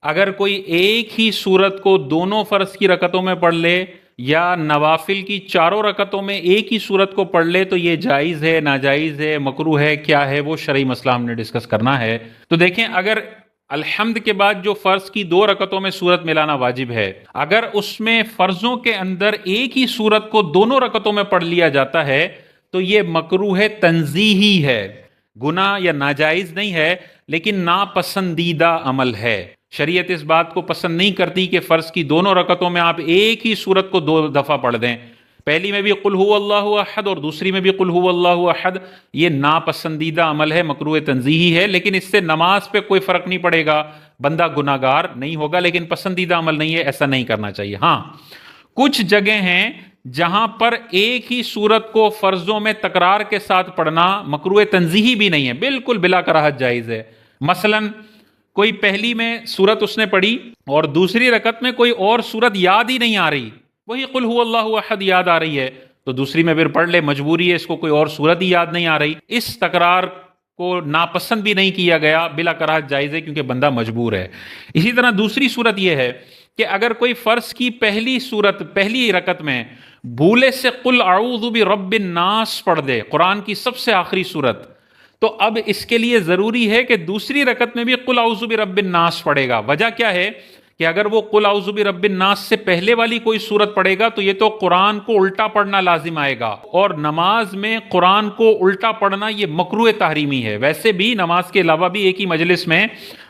اگر کوئی ایک ہی سورت کو دونوں فرض کی رکعتوں میں پڑھ لے یا نوافل کی چاروں رکعتوں میں ایک ہی سورت کو پڑھ لے تو یہ جائز ہے، ناجائز ہے، مکروہ ہے، کیا ہے، وہ شرعی مسئلہ ہم نے ڈسکس کرنا ہے۔ تو دیکھیں، اگر الحمد کے بعد جو فرض کی 2 رکعتوں میں سورت ملانا واجب ہے، اگر اس میں فرضوں کے اندر ایک ہی سورت کو دونوں رکعتوں میں پڑھ لیا جاتا ہے تو یہ مکروہ تنزیہی ہے، گناہ یا ناجائز نہیں ہے، لیکن ناپسندیدہ عمل ہے۔ شریعت اس بات کو پسند نہیں کرتی کہ فرض کی دونوں رکعتوں میں آپ ایک ہی سورت کو 2 دفعہ پڑھ دیں، پہلی میں بھی قل هو اللہ احد اور دوسری میں بھی قل هو اللہ احد۔ یہ ناپسندیدہ عمل ہے، مکروہ تنزیہی ہے، لیکن اس سے نماز پہ کوئی فرق نہیں پڑے گا، بندہ گناہگار نہیں ہوگا، لیکن پسندیدہ عمل نہیں ہے، ایسا نہیں کرنا چاہیے۔ ہاں، کچھ جگہ ہیں جہاں پر ایک ہی سورت کو فرضوں میں تکرار کے ساتھ پڑھنا مکروہ تنزیہی بھی نہیں ہے، بالکل بلا کراہت جائز ہے۔ مثلاً کوئی پہلی میں سورت اس نے پڑھی اور دوسری رکعت میں کوئی اور سورت یاد ہی نہیں آ رہی، وہی قل هو اللہ احد یاد آ رہی ہے تو دوسری میں پھر پڑھ لے، مجبوری ہے، اس کو کوئی اور سورت ہی یاد نہیں آ رہی۔ اس تکرار کو ناپسند بھی نہیں کیا گیا، بلا کراہت جائز ہے، کیونکہ بندہ مجبور ہے۔ اسی طرح دوسری صورت یہ ہے کہ اگر کوئی فرض کی پہلی سورت پہلی رکعت میں بھولے سے قل اعوذ برب الناس پڑھ دے، قرآن کی سب سے آخری سورت، تو اب اس کے لیے ضروری ہے کہ دوسری رکعت میں بھی قل اعوذ برب الناس پڑھے گا۔ وجہ کیا ہے کہ اگر وہ قل اعوذ برب الناس سے پہلے والی کوئی سورت پڑھے گا تو یہ تو قرآن کو الٹا پڑھنا لازم آئے گا، اور نماز میں قرآن کو الٹا پڑھنا یہ مکروہ تحریمی ہے۔ ویسے بھی نماز کے علاوہ بھی ایک ہی مجلس میں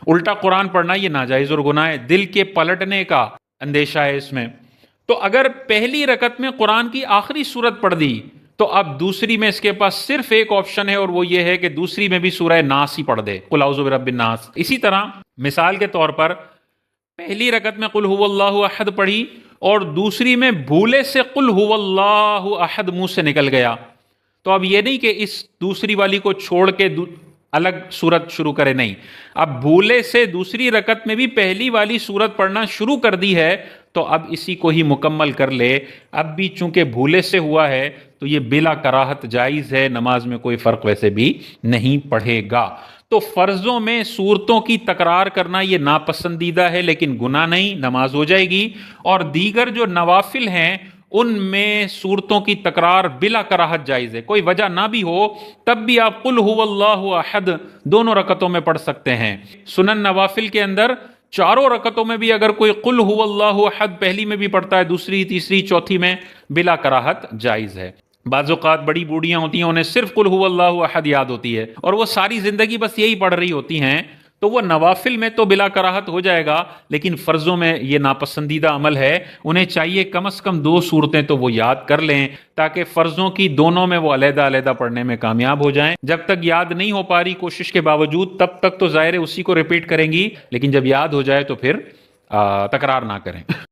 الٹا قرآن پڑھنا یہ ناجائز اور گناہ ہے، دل کے پلٹنے کا اندیشہ ہے اس میں۔ تو اگر پہلی رکعت میں قرآن کی آخری سورت پڑھ دی تو اب دوسری میں اس کے پاس صرف ایک آپشن ہے، اور وہ یہ ہے کہ دوسری میں بھی سورہ ناس ہی پڑھ دے، قل اعوذ برب الناس۔ اسی طرح مثال کے طور پر پہلی رکعت میں قل هو اللہ احد پڑھی اور دوسری میں بھولے سے قل هو اللہ احد منہ سے نکل گیا، تو اب یہ نہیں کہ اس دوسری والی کو چھوڑ کے الگ سورت شروع کرے، نہیں، اب بھولے سے دوسری رکعت میں بھی پہلی والی سورت پڑھنا شروع کر دی ہے تو اب اسی کو ہی مکمل کر لے۔ اب بھی چونکہ بھولے سے ہوا ہے تو یہ بلا کراہت جائز ہے، نماز میں کوئی فرق ویسے بھی نہیں پڑے گا۔ تو فرضوں میں صورتوں کی تکرار کرنا یہ ناپسندیدہ ہے، لیکن گناہ نہیں، نماز ہو جائے گی۔ اور دیگر جو نوافل ہیں ان میں صورتوں کی تکرار بلا کراہت جائز ہے، کوئی وجہ نہ بھی ہو تب بھی آپ قل هو اللہ احد دونوں رکعتوں میں پڑھ سکتے ہیں۔ سنن نوافل کے اندر چاروں رکعتوں میں بھی اگر کوئی قل هو اللہ احد پہلی میں بھی پڑھتا ہے، دوسری، تیسری، چوتھی میں بلا کراہت جائز ہے۔ بعض اوقات بڑی بوڑھیاں ہوتی ہیں، انہیں صرف قل هو اللہ احد یاد ہوتی ہے اور وہ ساری زندگی بس یہی پڑھ رہی ہوتی ہیں، تو وہ نوافل میں تو بلا کراہت ہو جائے گا، لیکن فرضوں میں یہ ناپسندیدہ عمل ہے۔ انہیں چاہیے کم از کم 2 صورتیں تو وہ یاد کر لیں تاکہ فرضوں کی دونوں میں وہ علیحدہ علیحدہ پڑھنے میں کامیاب ہو جائیں۔ جب تک یاد نہیں ہو پا رہی کوشش کے باوجود، تب تک تو ظاہر ہے اسی کو ریپیٹ کریں گی، لیکن جب یاد ہو جائے تو پھر تکرار نہ کریں۔